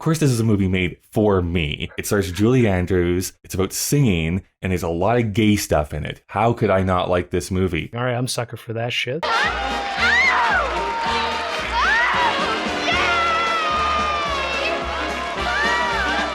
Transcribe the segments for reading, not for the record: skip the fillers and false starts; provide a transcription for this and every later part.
course, this is a movie made for me. It stars Julie Andrews. It's about singing, and there's a lot of gay stuff in it. How could I not like this movie? All right, I'm sucker for that shit.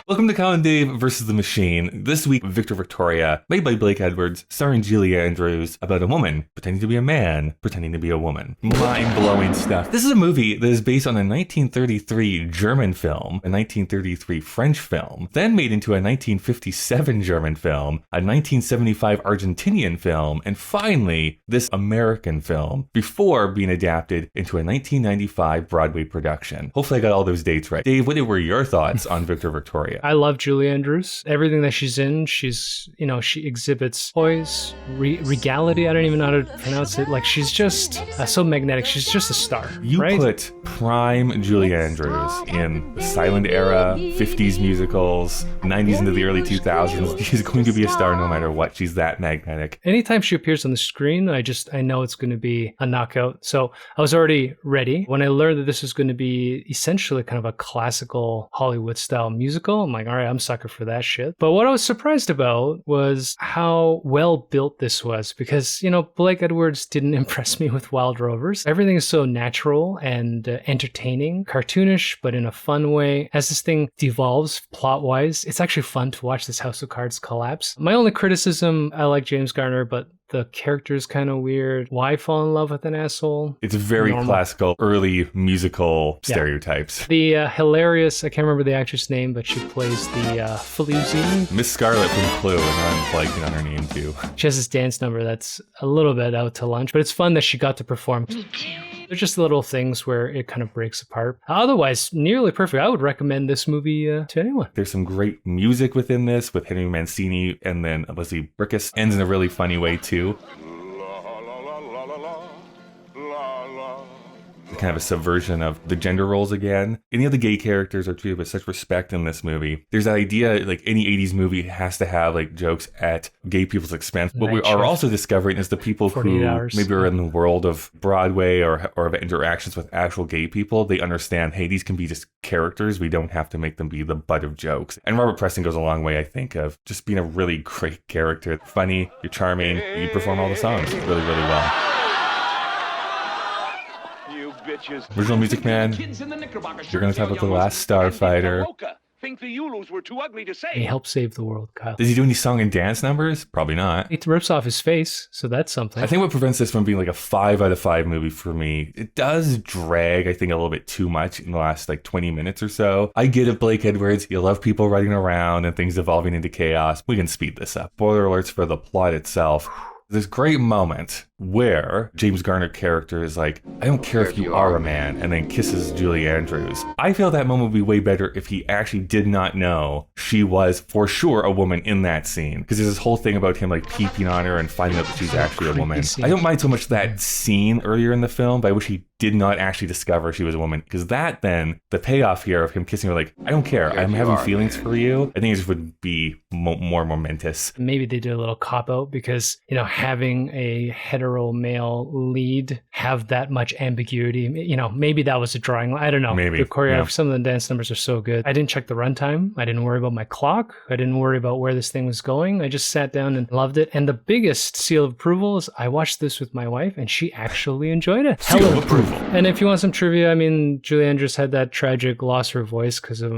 Welcome to Colin Dave versus the Machine. This week, Victor Victoria, made by Blake Edwards, starring Julie Andrews, about a woman pretending to be a man, pretending to be a woman. Mind-blowing stuff. This is a movie that is based on a 1933 German film, a 1933 French film, then made into a 1957 German film, a 1975 Argentinian film, and finally, this American film, before being adapted into a 1995 Broadway production. Hopefully I got all those dates right. Dave, what were your thoughts on Victor Victoria? I love Julie Andrews. Everything that she's in, she exhibits poise, regality. I don't even know how to pronounce it. Like, she's just so magnetic. She's just a star. You right? put prime Julie Andrews in the silent era, 50s musicals, 90s into the early 2000s. She's going to be a star no matter what. She's that magnetic. Anytime she appears on the screen, I know it's going to be a knockout. So I was already ready. When I learned that this was going to be essentially kind of a classical Hollywood style musical, I'm like, all right, I'm sucker for that shit. But what I was surprised about was how well built this was, because, Blake Edwards didn't impress me with Wild Rovers. Everything is so natural and entertaining, cartoonish, but in a fun way. As this thing devolves plot-wise, it's actually fun to watch this House of Cards collapse. My only criticism, I like James Garner, but the character is kind of weird. Why fall in love with an asshole? It's very classical, early musical stereotypes. The hilarious, I can't remember the actress name, but she plays the floozy. Miss Scarlet from Clue, and I'm blanking on her name too. She has this dance number that's a little bit out to lunch, but it's fun that she got to perform. Me too. They're just little things where it kind of breaks apart. Otherwise, nearly perfect. I would recommend this movie to anyone. There's some great music within this with Henry Mancini, and then Leslie Bricusse ends in a really funny way too. Kind of a subversion of the gender roles again. Any of the gay characters are treated with such respect in this movie. There's that idea, like any 80s movie has to have like jokes at gay people's expense. What we are also discovering is the people who maybe are in the world of Broadway or have interactions with actual gay people, they understand, hey, these can be just characters. We don't have to make them be the butt of jokes. And Robert Preston goes a long way, I think, of just being a really great character. Funny, you're charming, you perform all the songs really, really well. Original Music Man, you're going to talk about The Last Starfighter. Think the Ulus were too ugly to say. He helped save the world, Kyle. Does he do any song and dance numbers? Probably not. It rips off his face, so that's something. I think what prevents this from being like a 5 out of 5 movie for me, it does drag, I think, a little bit too much in the last like 20 minutes or so. I get it, Blake Edwards. You love people running around and things evolving into chaos. We can speed this up. Spoiler alerts for the plot itself. This great moment where James Garner character is like, I don't care if you are a man, and then kisses Julie Andrews. I feel that moment would be way better if he actually did not know she was for sure a woman in that scene. Because there's this whole thing about him like peeping on her and finding out that she's actually a woman. I don't mind so much that scene earlier in the film, but I wish he did not actually discover she was a woman. Because that then, the payoff here of him kissing her like, I don't care, I'm having feelings for you, I think it just would be more momentous. Maybe they did a little cop-out because, having a hetero male lead have that much ambiguity, maybe that was a drawing line. I don't know. Maybe. The choreography, some of the dance numbers are so good. I didn't check the runtime. I didn't worry about my clock. I didn't worry about where this thing was going. I just sat down and loved it. And the biggest seal of approval is I watched this with my wife and she actually enjoyed it. Seal of approval. And if you want some trivia, Julie Andrews had that tragic loss of her voice because of,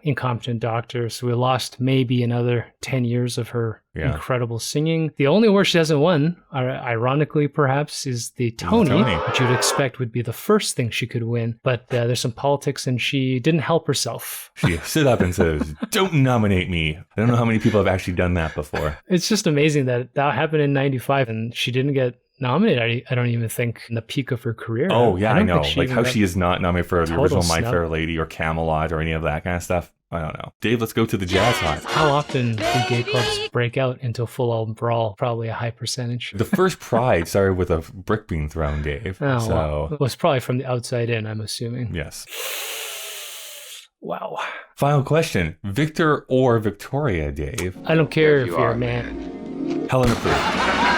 incompetent doctor. So we lost maybe another 10 years of her incredible singing. The only award she hasn't won, ironically perhaps, is the Tony, which you'd expect would be the first thing she could win. But there's some politics and she didn't help herself. She stood up and says, don't nominate me. I don't know how many people have actually done that before. It's just amazing that happened in 95 and she didn't get nominated. I don't even think in the peak of her career. Oh yeah, I know. Like how she is not nominated for the original My Fair Lady or Camelot or any of that kind of stuff. I don't know. Dave, let's go to the jazz hunt. How often do gay clubs break out into a full-on brawl? Probably a high percentage. The first Pride started with a brick being thrown, Dave. Oh, so well, it was probably from the outside in, I'm assuming. Yes. Wow. Final question. Victor or Victoria, Dave? I don't care if you're a man. Helen approved.